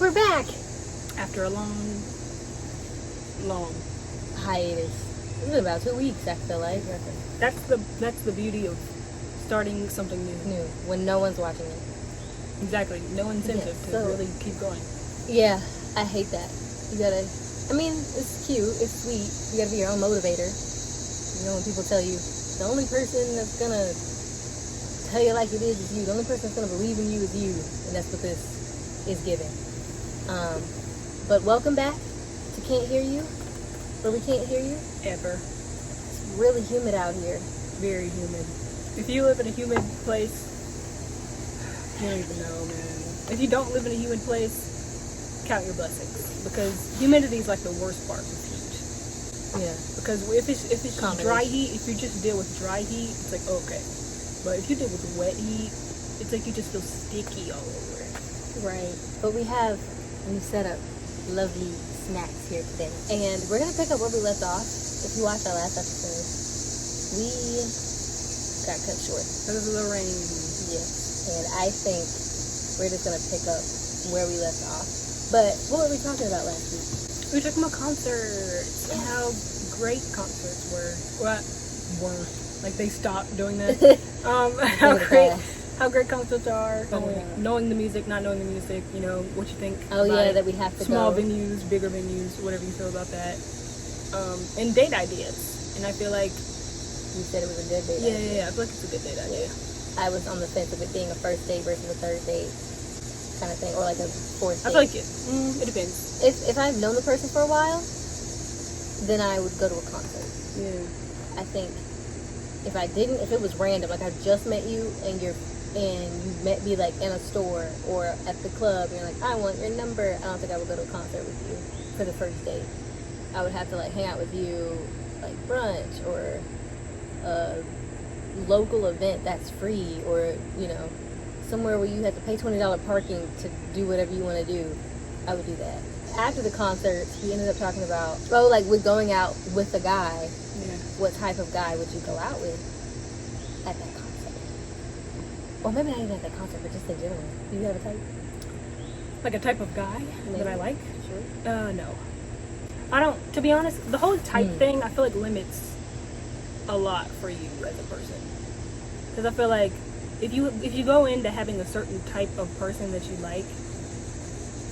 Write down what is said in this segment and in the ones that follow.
We're back after a long hiatus. It's been about 2 weeks, I feel like. That's the beauty of starting something new. When no one's watching it. Exactly. No incentive to really keep going. Yeah, I hate that. You gotta. I mean, it's cute, it's sweet. You gotta be your own motivator. You know, when people tell you the only person that's gonna tell you like it is you. The only person that's gonna believe in you is you, and that's what this is giving. But welcome back to Can't Hear You, where we can't hear you ever. It's really humid out here. Very humid. If you live in a humid place, I don't even know, man. If you don't live in a humid place, count your blessings, because humidity is like the worst part of heat. Yeah. Because if it's dry heat, if you just deal with dry heat, it's like okay. But if you deal with wet heat, it's like you just feel sticky all over it. Right. But we have a new setup, lovely snacks here today, and we're gonna pick up where we left off. If you watched our last episode, we got cut short because of the rain. Yes. And I think we're just gonna pick up where we left off. But what were we talking about last week? We were talking about concerts and how great concerts were. Like they stopped doing that. How great concerts are. Knowing the music, not knowing the music. You know what you think. Oh yeah, that we have to small go. venues, bigger venues, whatever you feel about that. And date ideas. And I feel like you said it was a good date idea. Yeah. I feel like it's a good date idea. I was on the fence of it being a first date versus a third date kind of thing, or like a fourth date. I feel like it depends. If I've known the person for a while, then I would go to a concert. Yeah. I think if I didn't, if it was random, like I just met you and you met me like in a store or at the club and you're like, I want your number, I don't think I would go to a concert with you for the first date. I would have to like hang out with you like brunch or a local event that's free, or you know, somewhere where you have to pay $20 parking to do whatever you want to do. I would do that. After the concert, he ended up talking about, like with going out with a guy. Yeah. What type of guy would you go out with at that concert? Or maybe not even at that concert, but just in general. Do you have a type? Like a type of guy that I like? Sure. No. I don't, to be honest, the whole type thing, I feel like limits a lot for you as a person. Because I feel like if you go into having a certain type of person that you like,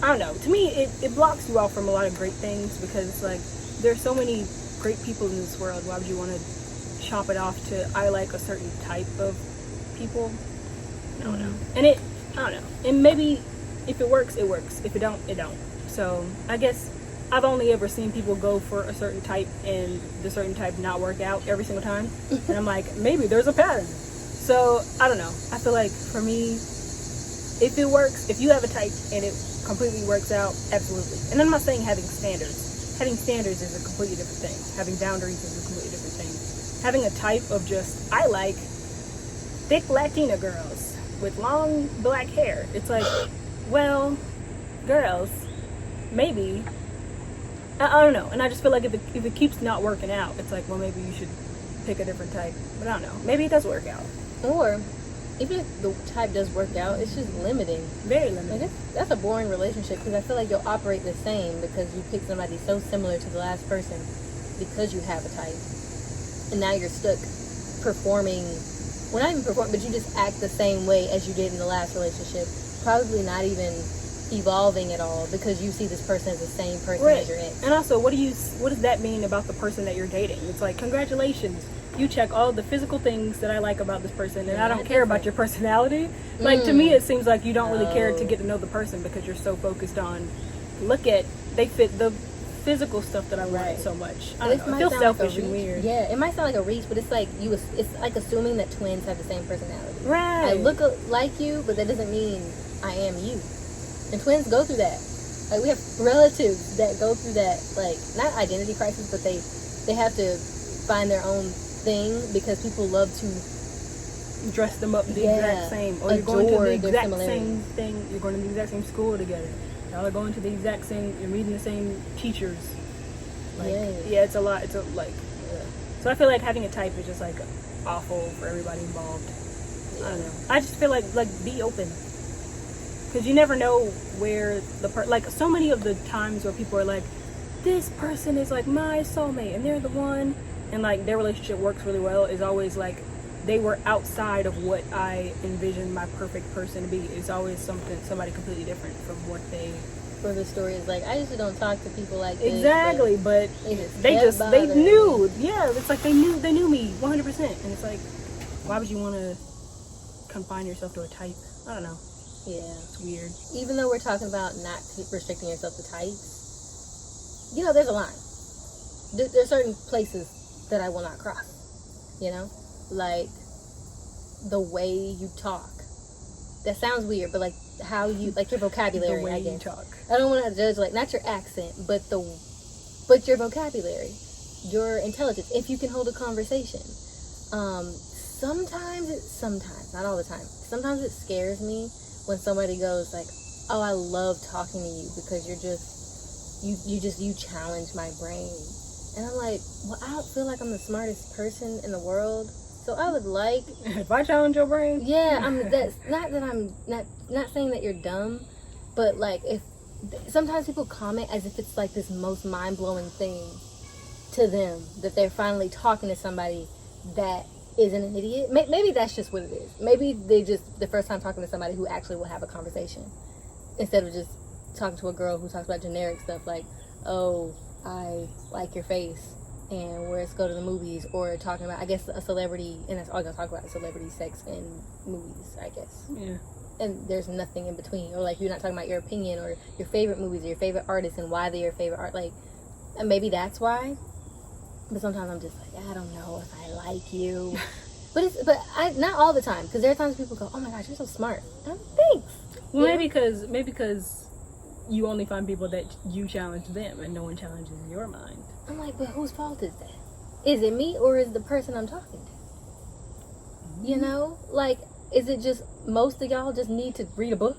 I don't know, to me it blocks you off from a lot of great things, because it's like there's so many great people in this world. Why would you want to chop it off to I like a certain type of people? I don't know. And I don't know. And maybe if it works, it works. If it don't, it don't. So I guess I've only ever seen people go for a certain type and the certain type not work out every single time. And I'm like, maybe there's a pattern. So I don't know. I feel like for me, if it works, if you have a type and it completely works out, absolutely. And I'm not saying having standards. Having standards is a completely different thing. Having boundaries is a completely different thing. Having a type of just, I like thick Latina girls with long black hair. It's like, well, girls, maybe. I don't know. And I just feel like if it keeps not working out, it's like, well, maybe you should pick a different type. But I don't know. Maybe it does work out. Or even if the type does work out, it's just limiting. Very limiting. Like that's a boring relationship, because I feel like you'll operate the same because you pick somebody so similar to the last person because you have a type. And now you're stuck performing, well, not even performing, but you just act the same way as you did in the last relationship. Probably not even evolving at all, because you see this person as the same person as your ex. And also, what does that mean about the person that you're dating? It's like, congratulations, you check all the physical things that I like about this person, and I don't care about your personality. Like, to me, it seems like you don't really care to get to know the person, because you're so focused on, they fit the physical stuff that I want so much. I don't know, it feels selfish and weird. Yeah, it might sound like a reach, but it's like it's like assuming that twins have the same personality. Right. I look like you, but that doesn't mean I am you. And twins go through that. Like, we have relatives that go through that, like, not identity crisis, but they have to find their own thing, because people love to dress them up the exact same. Or you're going to the exact same thing. You're going to the exact same school together. Y'all are going to the exact same, you're meeting the same teachers. Like, yeah, it's a lot. So I feel like having a type is just like awful for everybody involved. I don't know. I just feel like be open. because you never know where like so many of the times where people are like, this person is like my soulmate and they're the one, and like their relationship works really well, is always like they were outside of what I envisioned my perfect person to be. It's always somebody completely different from what they. Or the story is like, I usually don't talk to people like this. Exactly, but they knew. Yeah, it's like they knew me 100%, and it's like, why would you want to confine yourself to a type? I don't know. Yeah, it's weird. Even though we're talking about not restricting yourself to types, you know, there's a line. There's certain places that I will not cross. You know, like the way you talk. That sounds weird, but like how you, like your vocabulary. The way I guess. you talk. I don't want to judge, like, not your accent, but your vocabulary, your intelligence. If you can hold a conversation. Sometimes, not all the time. Sometimes it scares me when somebody goes like, "Oh, I love talking to you because you challenge my brain," and I'm like, "Well, I don't feel like I'm the smartest person in the world." So I would like, if I challenge your brain, yeah, that's not that I'm not saying that you're dumb, but like if sometimes people comment as if it's like this most mind-blowing thing to them that they're finally talking to somebody that isn't an idiot. Maybe that's just what it is. Maybe they just the first time talking to somebody who actually will have a conversation instead of just talking to a girl who talks about generic stuff like, "Oh, I like your face." And let's go to the movies, or talking about, I guess, a celebrity, and that's all I'm gonna talk about, celebrity sex in movies, I guess. Yeah. And there's nothing in between, or like you're not talking about your opinion or your favorite movies or your favorite artists and why they're your favorite art. Like, and maybe that's why. But sometimes I'm just like, I don't know if I like you. but not all the time, because there are times people go, "Oh my gosh, you're so smart." And I'm, thanks. Well, maybe because you only find people that you challenge them, and no one challenges your mind. I'm like, but whose fault is that? Is it me or is the person I'm talking to? You know? Like, is it just most of y'all just need to read a book?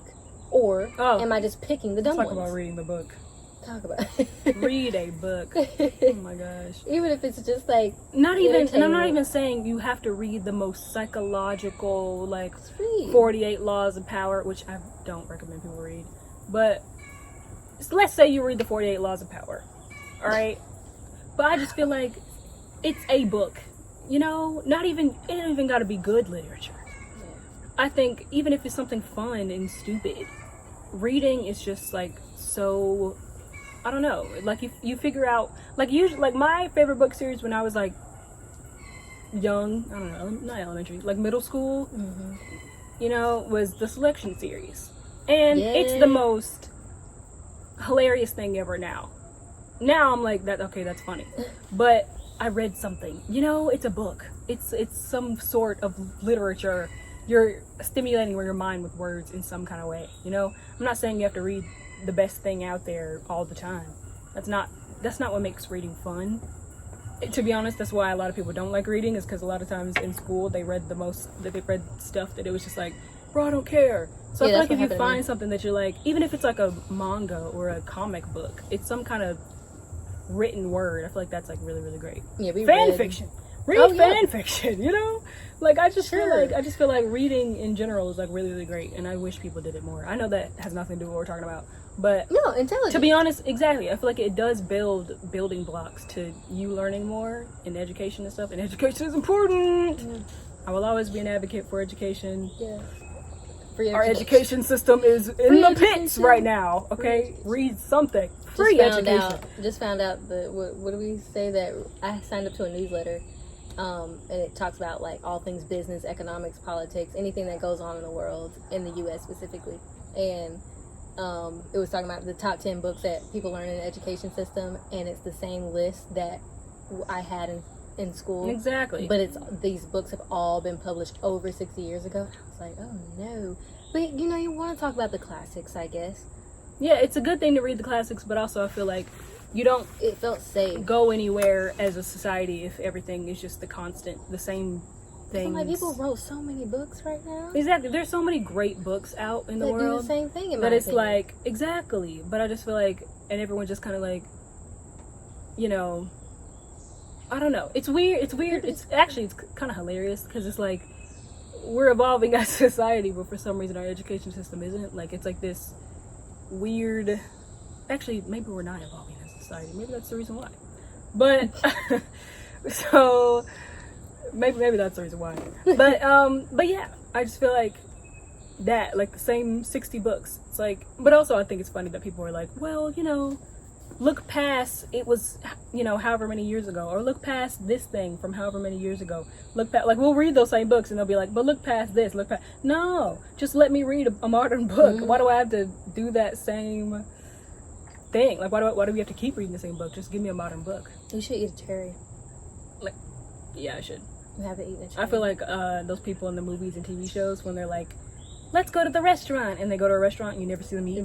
Or am I just picking the dumb ones? Talk about reading the book. Talk about read a book. Oh my gosh. Even if it's just like and I'm not even saying you have to read the most psychological, like 48 Laws of Power, which I don't recommend people read. But let's say you read the 48 Laws of Power. Alright? But I just feel like it's a book, you know. It don't even got to be good literature. Yeah. I think even if it's something fun and stupid, reading is just like so. I don't know. Like you figure out, like usually, like my favorite book series when I was like young. I don't know, not elementary, like middle school. Mm-hmm. You know, was the Selection series, and it's the most hilarious thing ever now. Now I'm like, that's funny. But I read something. You know, it's a book. It's some sort of literature. You're stimulating your mind with words in some kind of way. You know? I'm not saying you have to read the best thing out there all the time. That's not what makes reading fun. To be honest, that's why a lot of people don't like reading, is because a lot of times in school they read stuff that it was just like, bro, I don't care. So I feel like if you find something that you like, even if it's like a manga or a comic book, it's some kind of written word. I feel like that's like really, really great. Yeah, fan fiction. Read fan fiction, you know? Like I just feel like reading in general is like really, really great, and I wish people did it more. I know that has nothing to do with what we're talking about, but no, intelligence. To be honest, exactly. I feel like it does build building blocks to you learning more in education and stuff, and education is important. Mm. I will always be an advocate for education. Yeah. Our education system is in the pits right now. Okay, read something. Free education. Just found out that what do we say that I signed up to a newsletter, and it talks about like all things business, economics, politics, anything that goes on in the world, in the U.S. specifically, and it was talking about the top 10 books that people learn in the education system, and it's the same list that I had in school. Exactly. But these books have all been published over 60 years ago. I was like, oh no. But you know, you want to talk about the classics, I guess. Yeah, it's a good thing to read the classics, but also I feel like you don't it felt safe. Go anywhere as a society if everything is just the same things. Like people wrote so many books right now. Exactly. There's so many great books out in the world. Do the same thing in my opinion. Like, exactly. But I just feel like, and everyone just kind of like, you know, I don't know. It's weird. It's actually, it's kind of hilarious because it's like, we're evolving as a society, but for some reason our education system isn't. Like, it's like this weird. Actually, maybe we're not evolving as a society. Maybe that's the reason why. But so maybe that's the reason why. But yeah, I just feel like that, like the same 60 books. It's like, but also I think it's funny that people are like, well, you know, look past, it was, you know, however many years ago, or look past this thing from however many years ago. Look past, like, we'll read those same books and they'll be like, but look past this, look past. No, just let me read a modern book. Mm-hmm. Why do I have to do that same thing? Like, why do we have to keep reading the same book? Just give me a modern book. You should eat a cherry. Like, yeah, I should. You haven't eaten a cherry. I feel like those people in the movies and TV shows, when they're like, let's go to the restaurant, and they go to a restaurant and you never see them eat.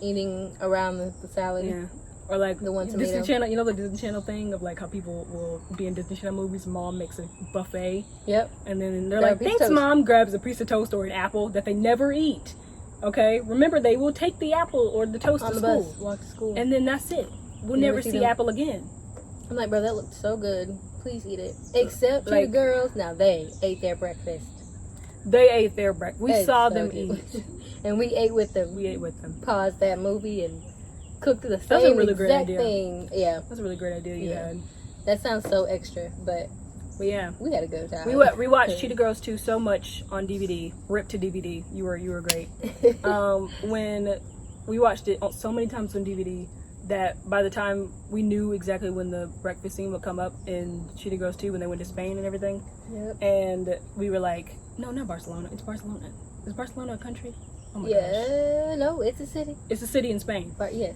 Eating around the salad. Yeah. Or like the one Disney tomato. Channel, you know the Disney Channel thing of like how people will be in Disney Channel movies, mom makes a buffet. Yep. And then they're Grab like, a piece thanks of toast. mom, grabs a piece of toast or an apple that they never eat. Okay? Remember, they will take the apple or the toast On to the school. bus, walk to school. And then that's it. We'll You never never see see them. apple again. I'm like, bro, that looked so good. Please eat it. Except for Like- the girls. Now they ate their breakfast. They ate their breakfast. We They saw so them did. eat. And we ate with them. We ate with them. Paused that movie and cooked the That's a same really great exact idea. thing. Yeah, That's a really great idea you Yeah. had. that sounds so extra, but But yeah. we had a good time. We rewatched Cheetah Girls 2 so much on DVD. Rip to DVD. You were great. When we watched it so many times on DVD that by the time we knew exactly when the breakfast scene would come up in Cheetah Girls 2 when they went to Spain and everything, Yep. and we were like, no, not Barcelona. It's Barcelona. Is Barcelona a country? Oh my gosh. Yeah, no, it's a city. It's a city in Spain. But yes.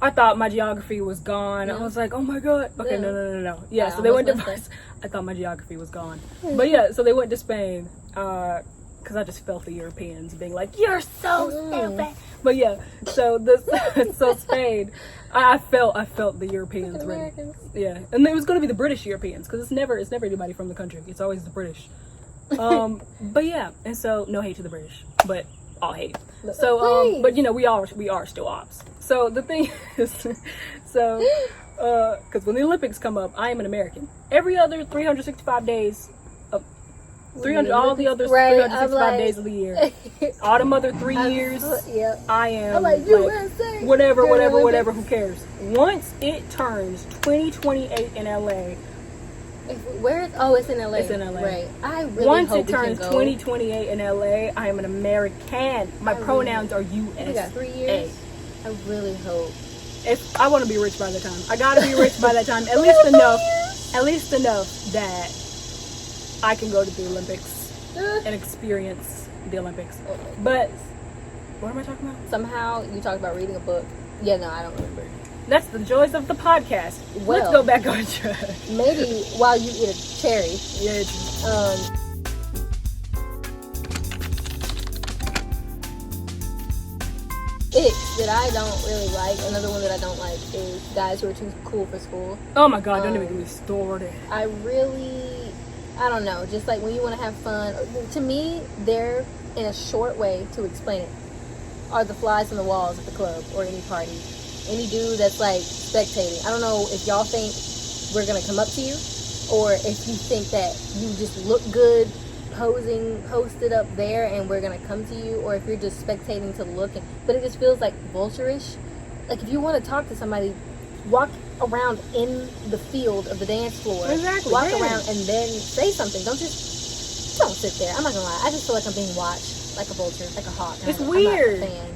I thought my geography was gone. I Yeah. was like, oh my god. Okay, Yeah. no. Yeah, I so they went to almost went I thought my geography was gone. But yeah, so they went to Spain. Because I just felt the Europeans being like, you're so stupid. But yeah, so so Spain, I felt the Europeans Fucking ready. Americans. Yeah, and it was going to be the British Europeans because it's never anybody from the country. It's always the British. But yeah, and so no hate to the British, but all hate. So Please. but you know we are still ops. So the thing is, so because when the Olympics come up, I am an American. Every other 365 days. 300 all the other Right, 365 I'm like- days of the year. Autumn other 3 years. Yep. I am I'm like, USA. whatever, Olympics. who cares? Once it turns 2028 in LA, Where is? Oh, it's in LA. It's in LA. Right. I really once hope it we can turns go. 2028 in LA, I am an American. My I pronouns are We got US. 3 years. I really hope. If I want to be rich by the time, I gotta be rich by that time. At least enough that I can go to the Olympics and experience the Olympics. Oh my But goodness. what am I talking about? Somehow you talked about reading a book. Yeah, no, I don't remember. That's the joys of the podcast. Let's Well. go back on track. Maybe while you eat a cherry. Yeah, it's- Icks that I don't really like. Another one that I don't like is guys who are too cool for school. oh my god, don't even get me started. I don't know, just like when you want to have fun. To me, they're in a short way to explain it. Are the flies on the walls at the club or any party. Any dude that's like spectating. I don't know if y'all think we're going to come up to you or if you think that you just look good posted up there and we're going to come to you, or if you're just spectating to look. But it just feels like vulturish. Like if you want to talk to somebody, walk around in the field of the dance floor. Exactly, Walk yeah. around and then say something. Don't sit there. I'm not gonna lie. I just feel like I'm being watched like a vulture, like a hawk. It's I'm weird. not a fan.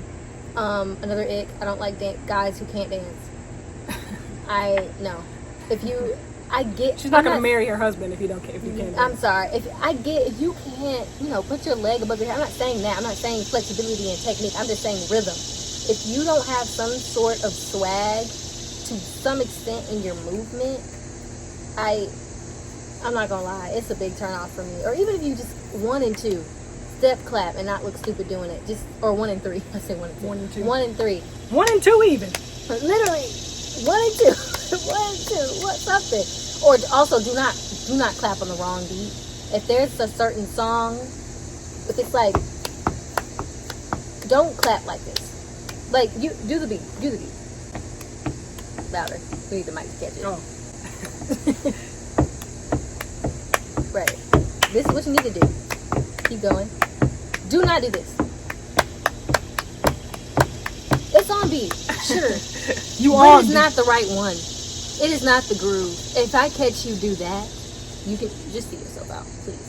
Another ick. I don't like guys who can't dance. I get. She's not I'm gonna marry her husband if you can't. I'm sorry. If you can't, put your leg above your head. I'm not saying that. I'm not saying flexibility and technique. I'm just saying rhythm. If you don't have some sort of swag to some extent in your movement, I'm not gonna lie, it's a big turn off for me. Or even if you just 1 and 2, step clap and not look stupid doing it. Or 1 and 3. I say 1 and 2. 1 and 2. 1 and 3. 1 and 2 even. Literally 1 and 2. 1 and 2. What's something? Or also do not clap on the wrong beat. If there's a certain song, if it's like, don't clap like this. Like you do the beat. Louder. We need the mic to catch it. Oh. Right. This is what you need to do. Keep going. Do not do this. It's on beat, sure. But it's not the right one. It is not the groove. If I catch you do that, you can just see yourself out, please.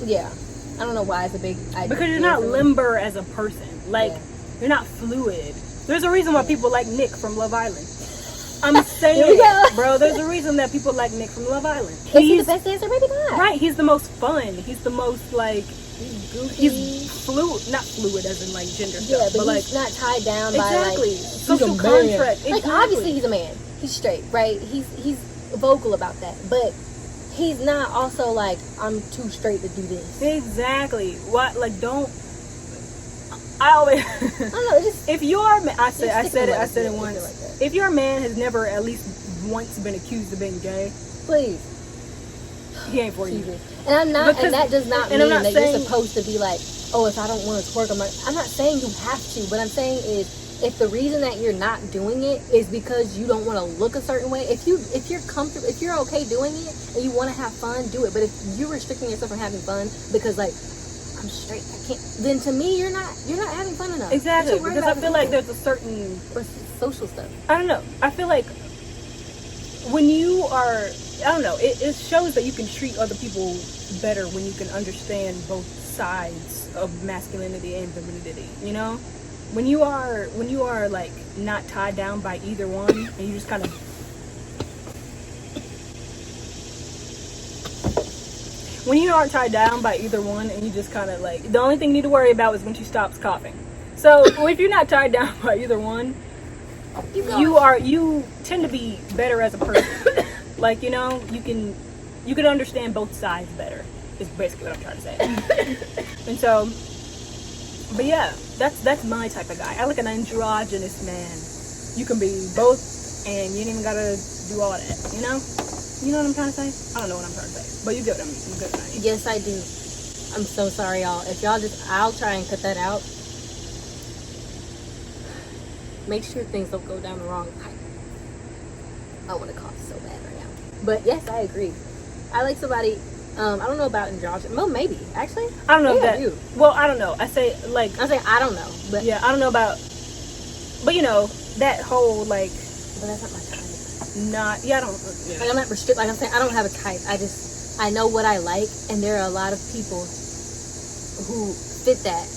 Yeah. I don't know why it's a big idea. Because you're not limber as a person. Like, you're not fluid. There's a reason why people like Nick from Love Island. I'm saying, bro, there's a reason that people like Nick from Love Island. He's the best dancer, maybe not. Right, he's the most fun. He's the most, like, Goofy. he's fluid, not fluid as in, like, gender Yeah, stuff, but like, he's not tied down exactly. by, like, social contract. Like, exactly. obviously he's a man. He's straight, right? He's vocal about that. But he's not also like, I'm too straight to do this. Exactly. What, like, don't... I always... I don't know, just... If you're... I said it once. Like if your man has never at least once been accused of being gay, please. He ain't for you. And I'm not, because, and that does not mean that saying, you're supposed to be like, oh, if I don't want to twerk, I'm not saying you have to. What I'm saying is, if the reason that you're not doing it is because you don't want to look a certain way, if you're comfortable, if you're okay doing it and you want to have fun, do it. But if you're restricting yourself from having fun because like, I'm straight, I can't, then to me you're not having fun enough. Exactly, because I feel like there's a certain social stuff. I don't know. I feel like when you are, I don't know, it shows that you can treat other people better when you can understand both sides of masculinity and femininity, you know? When you are like not tied down by either one and you just kind of when you aren't tied down by either one and you just kind of like, the only thing you need to worry about is when she stops coughing. So if you're not tied down by either one, you tend to be better as a person. Like, you know, you can understand both sides better is basically what I'm trying to say. And so, but yeah, that's my type of guy. I like an androgynous man. You can be both and you ain't even gotta do all that, you know? You know what I'm trying to say? I don't know what I'm trying to say, but you get what I mean. You get what I mean. Yes, I do. I'm so sorry, y'all. If y'all I'll try and cut that out. Make sure things don't go down the wrong pipe. I want to cough so bad right now. But yes, I agree. I like somebody, I don't know about androgynous. Well, maybe, actually. I don't know that. Well, I don't know. I say, like... I'm saying I don't know. But yeah, I don't know about... But, you know, that whole, like... But that's not my type. Yeah, I don't... Yeah. Like, I'm not restricted. Like, I'm saying, I don't have a type. I know what I like, and there are a lot of people who fit that.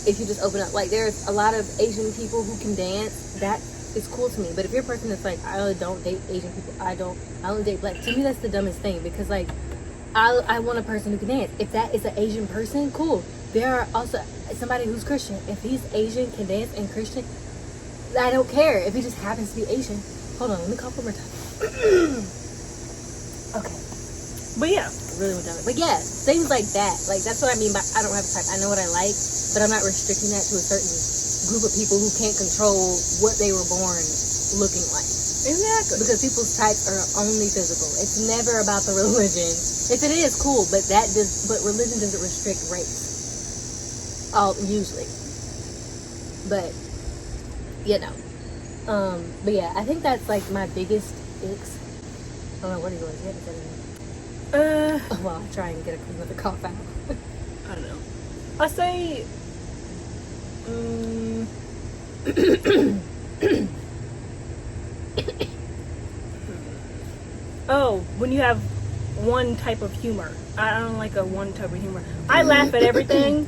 If you just open up, like, there's a lot of Asian people who can dance. That is cool to me. But if you're a person that's like, I don't date Asian people, I don't date black. To me, that's the dumbest thing, because like, I want a person who can dance. If that is an Asian person, cool. There are also somebody who's Christian. If he's Asian, can dance, and Christian, I don't care. If he just happens to be Asian. Hold on, let me cough one more time. Okay. But yeah. Really went down. But yeah, things like that. Like, that's what I mean by I don't have a type. I know what I like, but I'm not restricting that to a certain group of people who can't control what they were born looking like. Exactly. Because people's types are only physical. It's never about the religion. If it is, cool, but religion doesn't restrict race. Usually. But, you know. But yeah, I think that's like my biggest icks. I don't know what he was. He hadn't said anything. Well, I'll try and get another cough out. I don't know. I say, oh, when you have one type of humor. I don't like a one type of humor. I laugh at everything.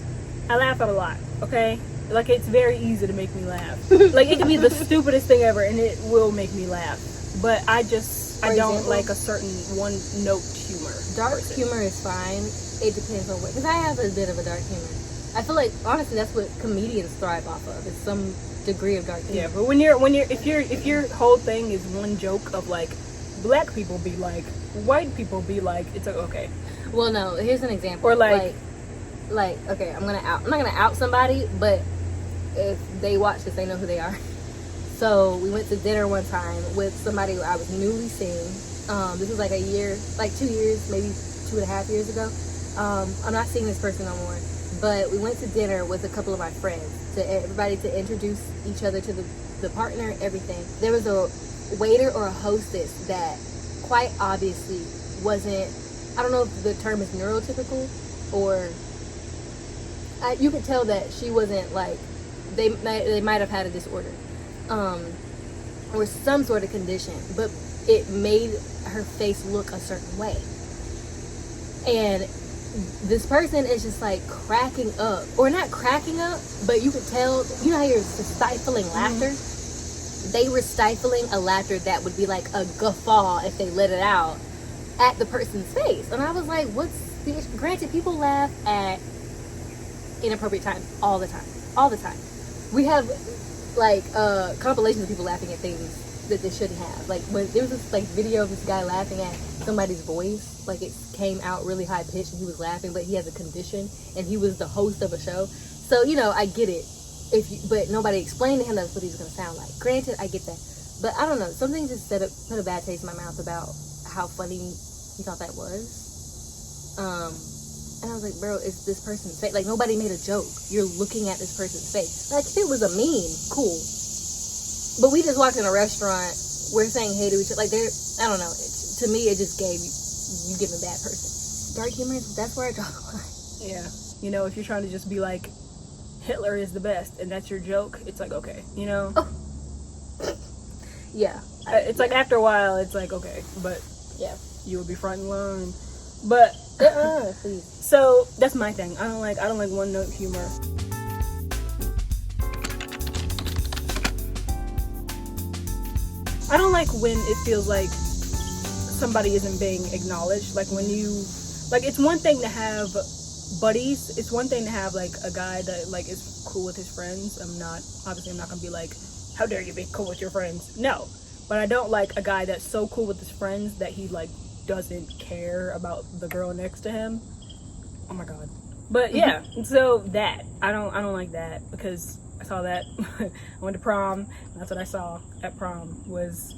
I laugh at a lot, okay? Like, it's very easy to make me laugh. Like, it can be the stupidest thing ever, and it will make me laugh. But I don't like a certain one-note humor. Dark humor is fine. It depends on what. Because I have a bit of a dark humor. I feel like, honestly, that's what comedians thrive off of. Is some degree of dark humor. Yeah, but if your whole thing is one joke of like, black people be like, white people be like, it's like, okay. Well, no. Here's an example. Or like okay, I'm not gonna out somebody, but if they watch this, they know who they are. So we went to dinner one time with somebody who I was newly seeing. This was like 2 years, maybe 2.5 years ago. I'm not seeing this person no more. But we went to dinner with a couple of my friends, to introduce each other to the partner, everything. There was a waiter or a hostess that quite obviously wasn't, I don't know if the term is neurotypical, or you could tell that she wasn't like, they might have had a disorder, or some sort of condition, but it made her face look a certain way. And this person is just like cracking up, or not cracking up, but you could tell, you know how you're stifling laughter? They were stifling a laughter that would be like a guffaw if they let it out at the person's face. And I was like, what's the issue? Granted, people laugh at inappropriate times all the time. We have like compilations of people laughing at things that they shouldn't have. Like when there was this like video of this guy laughing at somebody's voice, like it came out really high pitched and he was laughing, but he has a condition and he was the host of a show. So, you know, I get it. But nobody explained to him that's what he was going to sound like. Granted, I get that. But I don't know. Something just put a bad taste in my mouth about how funny he thought that was. And I was like, bro, it's this person's face. Like, nobody made a joke. You're looking at this person's face. Like, if it was a meme, cool. But we just walked in a restaurant. We're saying hey to each other. Like, I don't know. To me, it just gave you give a bad person. Dark humor, that's where I draw the line. Yeah. You know, if you're trying to just be like, Hitler is the best, and that's your joke, it's like, okay, you know? Oh. Yeah. It's like, after a while, it's like, okay, but yeah, you will be front and learn. But, please. So, that's my thing. I don't like one-note humor. I don't like when it feels like somebody isn't being acknowledged. Like, when you, like, it's one thing to have buddies, it's one thing to have like a guy that like is cool with his friends. I'm not gonna be like, how dare you be cool with your friends? No, but I don't like a guy that's so cool with his friends that he like doesn't care about the girl next to him. Oh my god. But yeah, so that I don't like that, because I saw that I went to prom, and that's what I saw at prom, was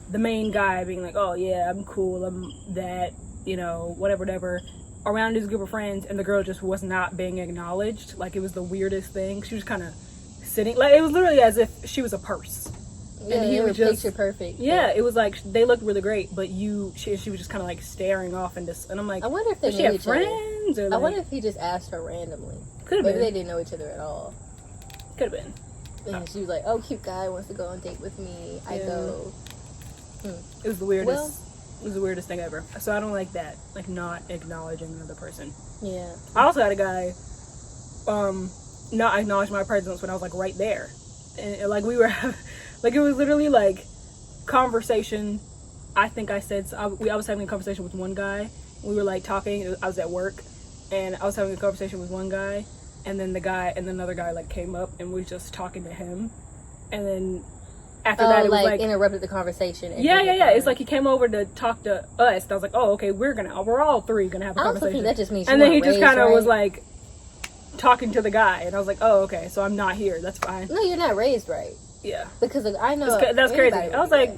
the main guy being like, oh yeah, I'm cool, I'm that, you know, whatever around his group of friends, and the girl just was not being acknowledged. Like, it was the weirdest thing. She was kind of sitting, like, it was literally as if she was a purse. Yeah, and he was just picture perfect. Yeah, it was like they looked really great, but she was just kind of like staring off into, and I'm like, I wonder if they knew each friends other. Or like, I wonder if he just asked her randomly. Could have been. Maybe they didn't know each other at all. Could have been. And she was like, oh, cute guy wants to go on a date with me. I go. It was the weirdest. It was the weirdest thing ever. So I don't like that, like not acknowledging another person. Yeah. I also had a guy not acknowledge my presence when I was like right there, and like we were like, it was literally like conversation. I think I said I was having a conversation with one guy. We were like talking. I was at work, and I was having a conversation with one guy, and then another guy like came up and was just talking to him, and then after that, it was like interrupted the conversation. Yeah. It's like he came over to talk to us. And I was like, oh, okay, we're all three gonna have a conversation. I think that just means. And then he just kind of was like talking to the guy, and I was like, oh, okay, so I'm not here. That's fine. No, you're not raised right. Yeah. Because I know that's crazy. I was like,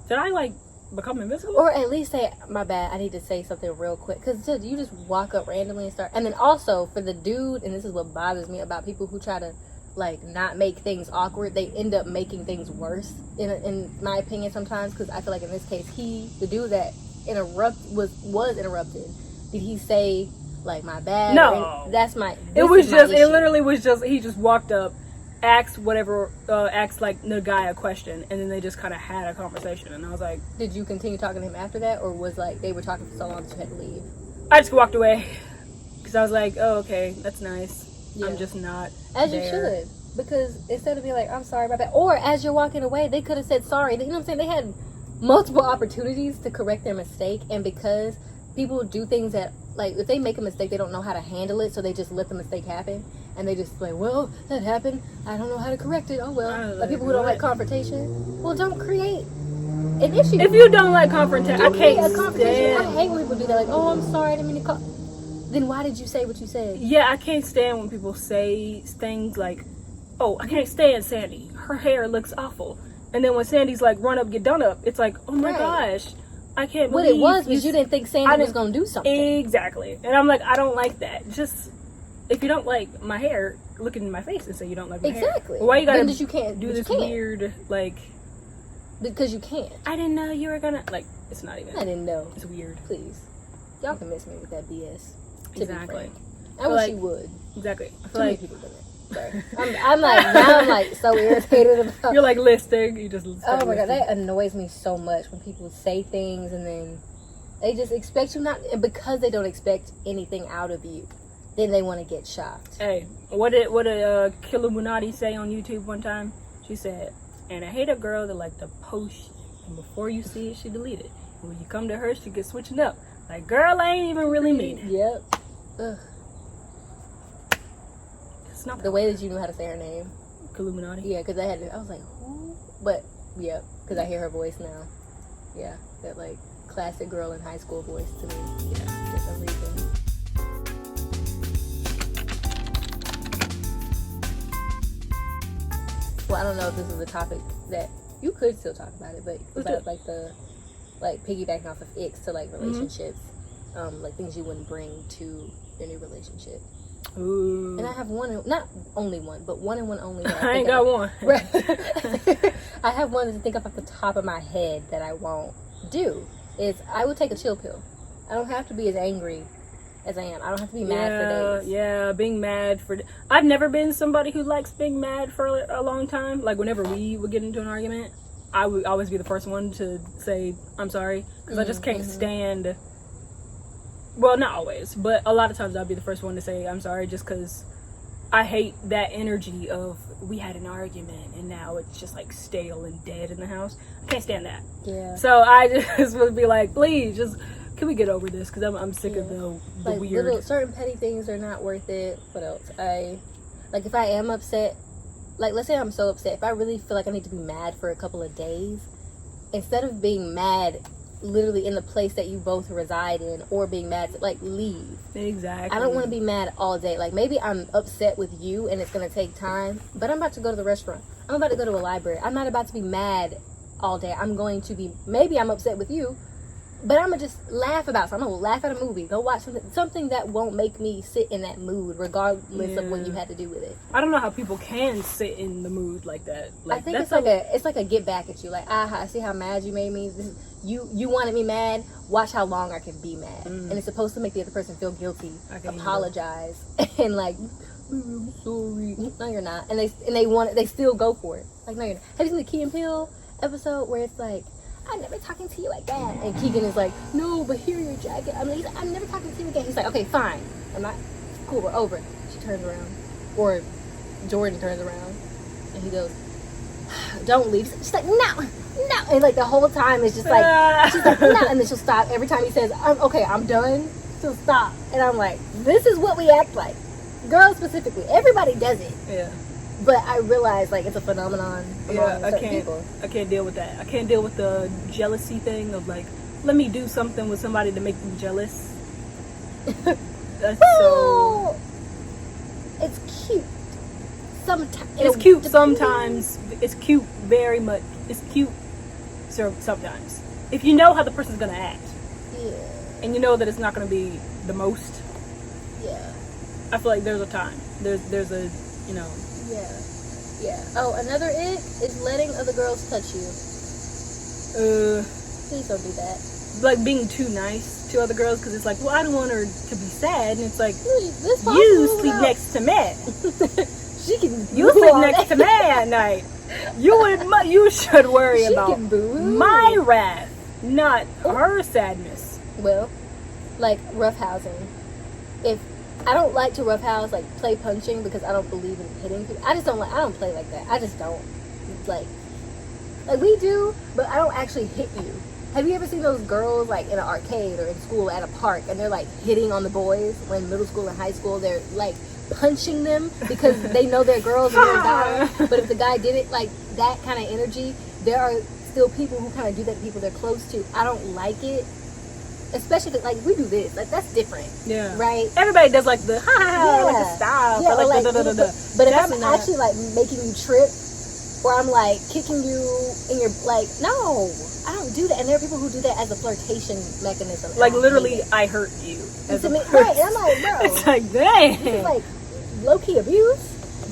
did I like become invisible? Or at least say, my bad, I need to say something real quick. Because you just walk up randomly and start. And then also for the dude, and this is what bothers me about people who try to like not make things awkward, they end up making things worse in my opinion sometimes, because I feel like in this case the dude that was interrupted, did he say like my bad? No, that's my it literally was just he just walked up, asked like the guy a question, and then they just kind of had a conversation, and I was like, did you continue talking to him after that, or was like they were talking for so long that you had to leave? I just walked away because I was like, oh, okay, that's nice. Yeah. I'm just not as there. You should, because instead of being like, I'm sorry about that, or as you're walking away, they could have said sorry. You know what I'm saying? They had multiple opportunities to correct their mistake, and because people do things that, like, if they make a mistake, they don't know how to handle it, so they just let the mistake happen, and they just like, well, that happened, I don't know how to correct it, oh well. Like people who don't like confrontation, well, don't create an issue. If you don't like confrontation, I can't stand. I hate when people do that, like, oh, I'm sorry, I didn't mean to call. Then why did you say what you said? Yeah, I can't stand when people say things like, oh, I can't stand Sandy, her hair looks awful. And then when Sandy's like, run up, get done up, it's like, oh my gosh, I can't believe. What it was because you didn't think Sandy was going to do something. Exactly. And I'm like, I don't like that. Just, if you don't like my hair, look in my face and say you don't like my hair. Exactly. Why you gotta you can't do this weird, like... Because you can't. I didn't know you were gonna... Like, it's not even... I didn't know. It's weird. Please. Y'all can miss me with that BS. to Exactly. be frank. I wish like, you would. Exactly. I Too feel many like people do it. Sorry. I'm like so irritated about. you're like listing. You just Oh my god, that annoys me so much when people say things and then they just expect you not, and because they don't expect anything out of you, then they want to get shocked. Hey, what did Killuminati say on YouTube one time? She said, "And I hate a girl that like to post, and before you see it, she delete it. When you come to her, she gets switching up. Like, girl, I ain't even really mean it." Yep. Ugh. It's not The way that you knew how to say her name. Illuminati. Yeah, because I was like, who? But, yeah, because I hear her voice now. Yeah, that, like, classic girl in high school voice to me. Yeah, for some reason. Well, I don't know if this is a topic that you could still talk about it, but about, like, piggybacking off of ICKS to, like, relationships. Like, things you wouldn't bring to your new relationship. Ooh. And I have one, not only one, but one and one only. That I ain't got one. Right. I have one to think of off the top of my head that I won't do. Is I would take a chill pill. I don't have to be as angry as I am. I don't have to be mad for days. Yeah, being mad for... I've never been somebody who likes being mad for a long time. Like, whenever we would get into an argument, I would always be the first one to say, I'm sorry. Because I just can't stand... Well, not always, but a lot of times I'll be the first one to say I'm sorry, just because I hate that energy of we had an argument and now it's just like stale and dead in the house. I can't stand that. Yeah. So I just would be like, please, just can we get over this? Because I'm sick of the like weird. Certain petty things are not worth it. What else? If I am upset, like let's say I'm so upset, if I really feel like I need to be mad for a couple of days, instead of being mad literally in the place that you both reside in or being mad, like leave. Exactly. I don't want to be mad all day. Like maybe I'm upset with you and it's going to take time, but I'm about to go to the restaurant. I'm about to go to a library. I'm not about to be mad all day. I'm going to be, maybe I'm upset with you, but I'm going to just laugh about something. I'm going to laugh at a movie, go watch something that won't make me sit in that mood regardless of what you had to do with it. I don't know how people can sit in the mood like that. Like, I think it's like a get back at you. Like, I see how mad you made me. You wanted me mad. Watch how long I can be mad. And it's supposed to make the other person feel guilty, apologize, and like, I'm sorry. No, you're not. And they still go for it. Like, no, you're not. Have you seen the Key and Peele episode where it's like, I'm never talking to you again, and Keegan is like, no, but here your jacket. I'm never talking to you again. He's like, okay, fine. I'm not cool. We're over. She turns around, or Jordan turns around, and he goes, don't leave. She's like, no, and like the whole time it's just like she's like, no, and then she'll stop every time he says, I'm done. She'll stop, and I'm like, this is what we act like, girls specifically. Everybody does it. Yeah. But I realize like it's a phenomenon. I can't deal with that. I can't deal with the jealousy thing of like, let me do something with somebody to make them jealous. That's so. It's cute. Sometimes it's cute. Sometimes it's cute. Very much. It's cute. Sometimes, if you know how the person's gonna act, and you know that it's not gonna be the most. Yeah. I feel like there's a time. There's a Yeah. Oh, another ick is letting other girls touch you. Please don't do that. Like being too nice to other girls because it's like, well, I don't want her to be sad, and it's like, you you sleep next to me. You sleep next to me at night. You should worry about my wrath, not her sadness. Well, like roughhousing. If I don't like to roughhouse, like play punching, because I don't believe in hitting people. I don't play like that. I just don't. Like we do, but I don't actually hit you. Have you ever seen those girls like in an arcade or in school at a park and they're like hitting on the boys when middle school and high school? They're like punching them because they know they're girls and they're guys. But if the guy did it, like that kind of energy, there are still people who kind of do that to people they're close to. I don't like it. Especially like we do this, like that's different. Yeah. Right. Everybody does like the like the style. Yeah. Or like but if I'm actually like making you trip, or I'm like kicking you in your no, I don't do that. And there are people who do that as a flirtation mechanism. Like literally, I hurt you. As right. And I'm like, bro. It's like dang. It's like low key abuse.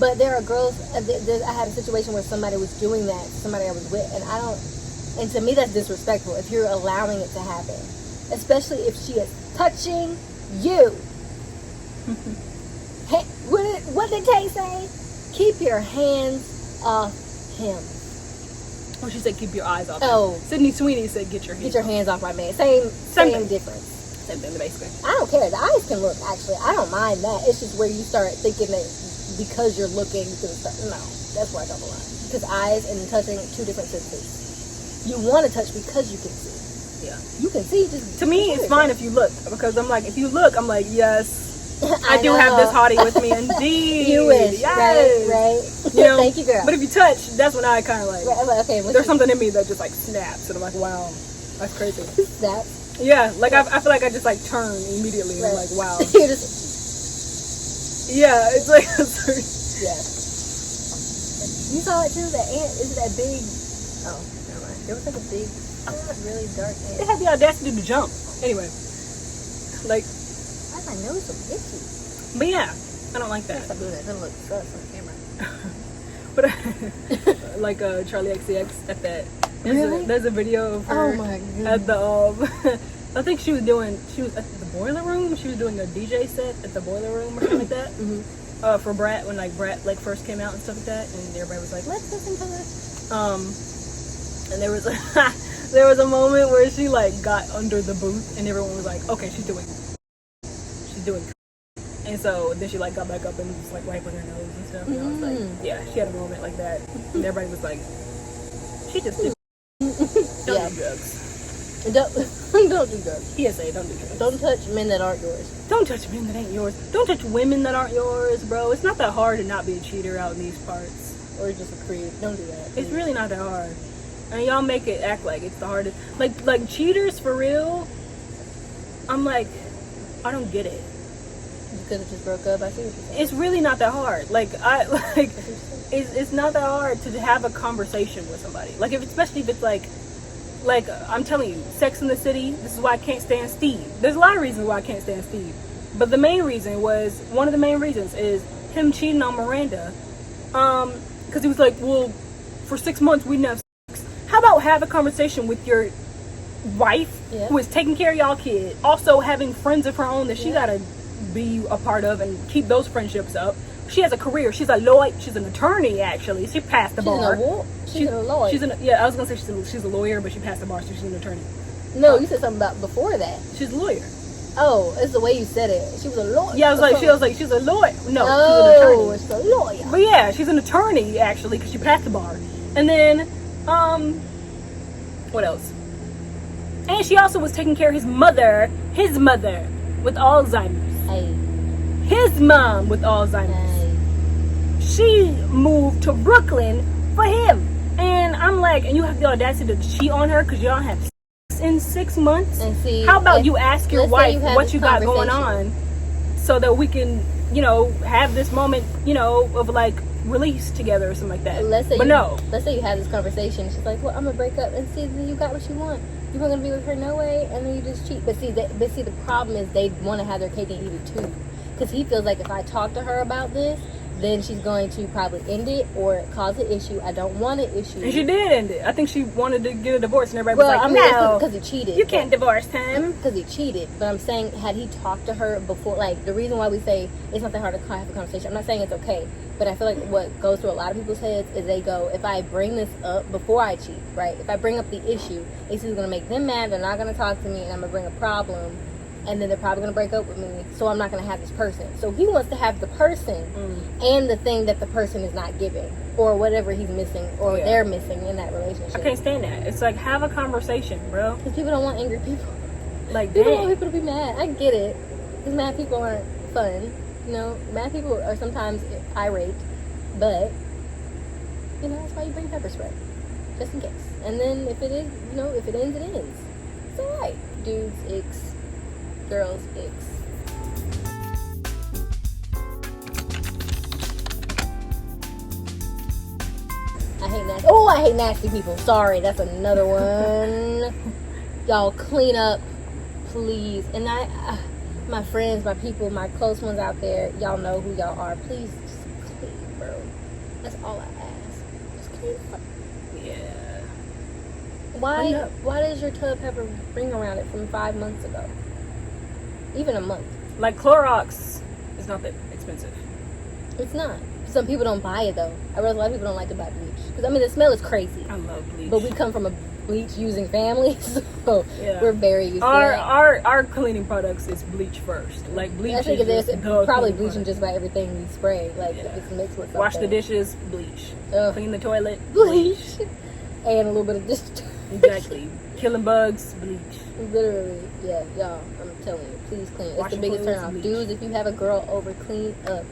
But there are girls. I had a situation where somebody was doing that. Somebody I was with, and to me that's disrespectful. If you're allowing it to happen. Especially if she is touching you. Hey, what did Kay say? Keep your hands off him. Oh, she said keep your eyes off. Oh, him. Sydney Sweeney said get your hands off my man. Same difference. Same thing, basically. I don't care. The eyes can look. Actually, I don't mind that. It's just where you start thinking that because you're looking, you can start. No, that's where I draw the line. Because eyes and touching, two different senses. You want to touch because you can see. Yeah. You can see. Just to me, it's fine if you look, because I'm like, if you look, I'm like, yes. I do have this hottie with me, indeed. You wish, yes. right? You know, thank you, girl. But if you touch, that's when I kind of like, right, okay, there's something in me that just like snaps, and I'm like, wow, that's crazy. Snaps? Yeah, like I feel like I just like turn immediately. Right. I'm like, wow. You're just... Yeah, it's like, yeah. You saw it too. That ant is that big. Oh, never mind. There was like a big, really dark ant. It had the audacity to jump. Anyway, like. My nose so itchy. But yeah, I don't like that. Stop doing that. It doesn't look sus on camera. But like Charlie XCX at that. There's a video of her oh my goodness. at the I think she was at the Boiler Room. She was doing a DJ set at the Boiler Room or something like that. Mm-hmm. For Brat, when like Brat like first came out and stuff like that, and everybody was like, let's listen to this. And there was a moment where she like got under the booth and everyone was like, okay, she's doing, and so then she like got back up and was like wiping her nose and stuff. And I was like, yeah, she had a moment like that, and everybody was like, she just did. Don't do drugs. Don't do drugs. PSA, don't do drugs. Don't touch men that aren't yours. Don't touch men that ain't yours. Don't touch women that aren't yours, bro. It's not that hard to not be a cheater out in these parts. Or just a creep. Don't do that. Please. It's really not that hard. And y'all make it act like it's the hardest. Like cheaters for real. I'm like, I don't get it. You could have just broke up. I see what you're saying. It's really not that hard. It's not that hard to have a conversation with somebody. Like especially if it's like I'm telling you, Sex in the City. This is why I can't stand Steve. There's a lot of reasons why I can't stand Steve, but the main reason was one of the main reasons is him cheating on Miranda. Because he was like, well, for 6 months we didn't have sex. How about have a conversation with your wife who is taking care of y'all kid, also having friends of her own that she gotta be a part of and keep those friendships up. She has a career. She's a lawyer. She's an attorney, actually. She passed the bar. She's a lawyer. I was gonna say she's a lawyer, but she passed the bar, so she's an attorney. No, you said something about before that. She's a lawyer. Oh, it's the way you said it. She was a lawyer. Yeah, she was like she's a lawyer. No, she's an attorney. She's a lawyer. But yeah, she's an attorney actually because she passed the bar. And then, what else? And she also was taking care of his mother with Alzheimer's. Hey. His mom with Alzheimer's. Hey. She moved to Brooklyn for him. And I'm like, and you have the audacity to cheat on her because y'all have sex in 6 months? And see, how about you ask your wife what you got going on so that we can, have this moment, of like release together or something like that. Let's say you have this conversation. She's like, well, I'm going to break up and see that you got what you want. You weren't going to be with her no way, and then you just cheat. But see, the problem is they want to have their cake and eat it too. Because he feels like if I talk to her about this, then she's going to probably end it or cause an issue. I don't want an issue. And she did end it. I think she wanted to get a divorce, and everybody was like, no. Because he cheated. You can't divorce him. Because he cheated. But I'm saying, had he talked to her before, like, the reason why we say it's not that hard to have a conversation, I'm not saying it's okay, but I feel like what goes through a lot of people's heads is they go, if I bring this up before I cheat, right? If I bring up the issue, it's either going to make them mad, they're not going to talk to me, and I'm going to bring a problem, and then they're probably going to break up with me, so I'm not going to have this person. So he wants to have the person and the thing that the person is not giving, or whatever he's missing, or they're missing in that relationship. I can't stand that. It's like, have a conversation, bro. Because people don't want angry people. Like, people want people to be mad. I get it. Because mad people aren't fun. Mad people are sometimes irate. But, that's why you bring pepper spray. Just in case. And then if it is, if it ends, it ends. It's alright. Dudes, icks. Girls, icks. I hate nasty people. Sorry, that's another one. Y'all clean up, please. And my friends, my people, my close ones out there, y'all know who y'all are. Please just clean, bro. That's all I ask. Just clean up. Yeah. Why does your tub have a ring around it from 5 months ago? Even a month. Like Clorox It's not that expensive. It's not. Some people don't buy it though. I realize a lot of people don't like to buy bleach because I mean the smell is crazy. I love bleach, but we come from a bleach using family, so yeah. we're very used to that. Our cleaning products is bleach first. Like bleach. I think is there's probably bleaching just about everything we spray. Like if it's mixed with something. Wash the dishes, bleach. Clean the toilet, bleach. And a little bit of dish. Exactly. Killing bugs, bleach. Literally, yeah, y'all. I'm telling you, please clean. It's the biggest turn off, dudes. If you have a girl over, clean up.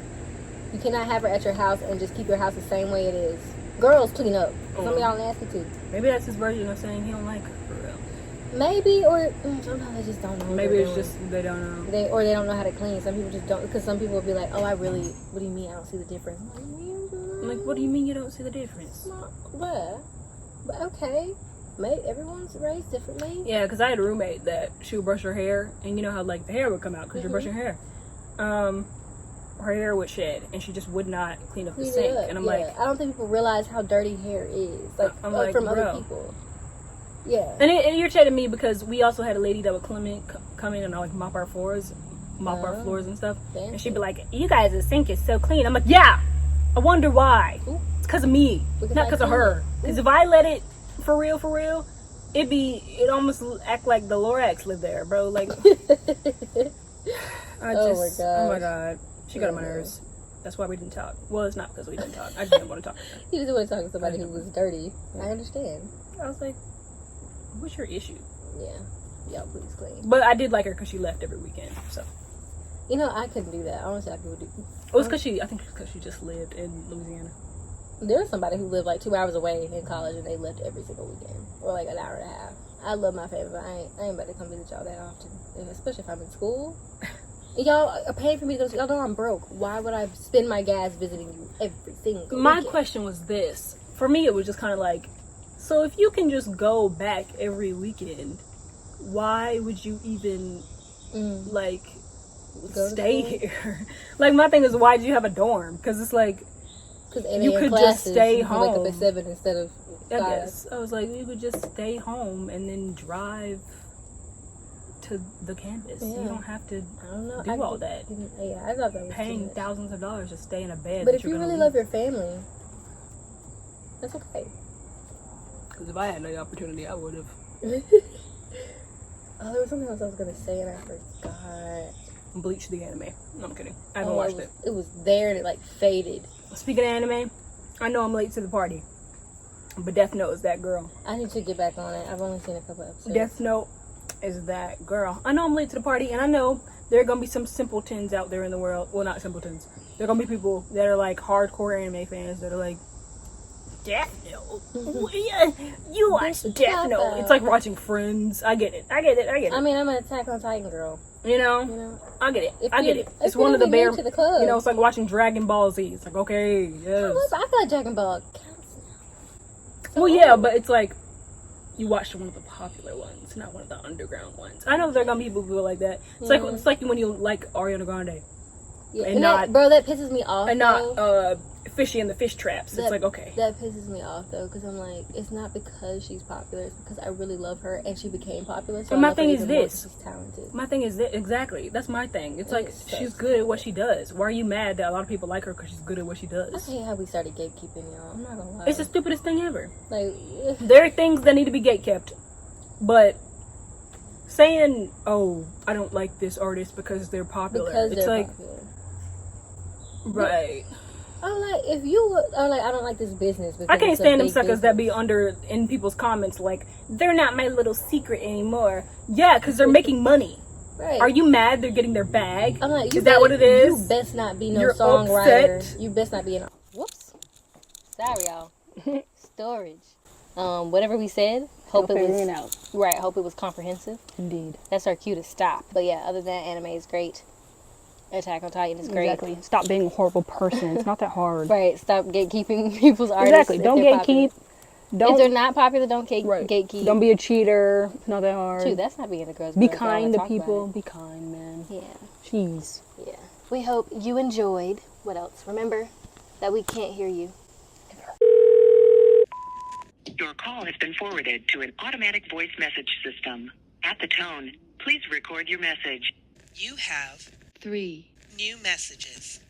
You cannot have her at your house and just keep your house the same way it is. Girls, clean up. Some of y'all nasty too. Maybe that's his version of saying he don't like her for real. Maybe, or sometimes they just don't know. Maybe it's just they don't know. They don't know how to clean. Some people just don't, because some people will be like, "Oh, what do you mean I don't see the difference?" I'm like, what do you mean you don't see the difference? What? But okay. Maybe everyone's raised differently. Yeah, because I had a roommate that she would brush her hair, and you know how like the hair would come out because you're brushing her hair. Her hair would shed, and she just would not clean up the sink. And I'm like, I don't think people realize how dirty hair is, I'm like from bro. other people. Yeah. And it irritated me because we also had a lady that would come in and like mop our floors and stuff. Fancy. And she'd be like, "You guys' sink is so clean." I'm like, "Yeah, I wonder why." Ooh. It's because of me, not because of her. Because if I let it for real, it almost act like the Lorax lived there, bro. Like, oh my god. She got on my nerves. That's why we didn't talk. Well, it's not because we didn't talk. I just didn't want to talk to her. You just want to talk to somebody who was dirty. Yeah. I understand. I was like, what's your issue? Yeah. Y'all please clean. But I did like her because she left every weekend, so. You know, I couldn't do that. Honestly, I could do. It was because I think because she just lived in Louisiana. There was somebody who lived like 2 hours away in college and they left every single weekend. Or like an hour and a half. I love my family, but I ain't about to come visit y'all that often. Especially if I'm in school. Y'all are paying for me to go. Y'all know I'm broke. Why would I spend my gas visiting you every single My weekend? Question was this. For me, it was just kind of like, so if you can just go back every weekend, why would you even, like, stay here? Like, my thing is, why do you have a dorm? Because it's like, you could just stay home. Wake up at 7 instead of 5. I guess. I was like, you could just stay home and then drive to the campus. Yeah. You don't have to do all that. Yeah, I thought that was paying thousands of dollars to stay in a bed. But if you really love your family, that's okay. Because if I had no opportunity, I would have. Oh, there was something else I was gonna say and I forgot. Bleach the anime. No, I'm kidding. I haven't watched it. It was there and it like faded. Speaking of anime, I know I'm late to the party, but Death Note is that girl. I need to get back on it. I've only seen a couple episodes. Death Note is that girl. I know I'm late to the party, and I know there are gonna be some simpletons out there in the world. Well, not simpletons. There are gonna be people that are like hardcore anime fans that are like, Death Note? You watch Death Note? It's like watching Friends. I get it. I mean, I'm an Attack on Titan girl. You know? I get it. It's one of the bare. You know, it's like watching Dragon Ball Z. It's like, okay, yes. I feel like Dragon Ball counts now. Well, yeah, but it's like you watched one of the popular ones, not one of the underground ones. I know there are gonna be people who are like that. It's like when you like Ariana Grande. Yeah, and not, bro, that pisses me off. And not Fishy and the Fish Traps. It's like, okay. That pisses me off though, because I'm like, it's not because she's popular. It's because I really love her and she became popular. So but my thing is this. She's talented. My thing is this. Exactly. That's my thing. It's like she's good at what she does. Why are you mad that a lot of people like her because she's good at what she does? I hate how we started gatekeeping, y'all. I'm not gonna lie. It's the stupidest thing ever. Like, there are things that need to be gatekept, but saying, "Oh, I don't like this artist because they're popular," popular. Right. I'm like, if you are like, I don't like this business. I can't stand them suckers that be in people's comments like, they're not my little secret anymore. Yeah, because they're making money. Right. Are you mad they're getting their bag? I'm like, is that what it is? You best not be no songwriter. Upset. You best not be an. Whoops. Sorry, y'all. Storage. Whatever we said. Hope it was right. Hope it was comprehensive. Indeed. That's our cue to stop. But yeah, other than that, anime is great. Attack on Titan is great. Exactly. Stop being a horrible person. It's not that hard. Right. Stop gatekeeping people's artists. Exactly. Don't gatekeep. If they're not popular, don't gatekeep. Don't be a cheater. It's not that hard. Dude, that's not being a girl's. Be kind to people. Be kind, man. Yeah. Jeez. Yeah. We hope you enjoyed. What else? Remember that we can't hear you. Your call has been forwarded to an automatic voice message system. At the tone, please record your message. You have 3 new messages.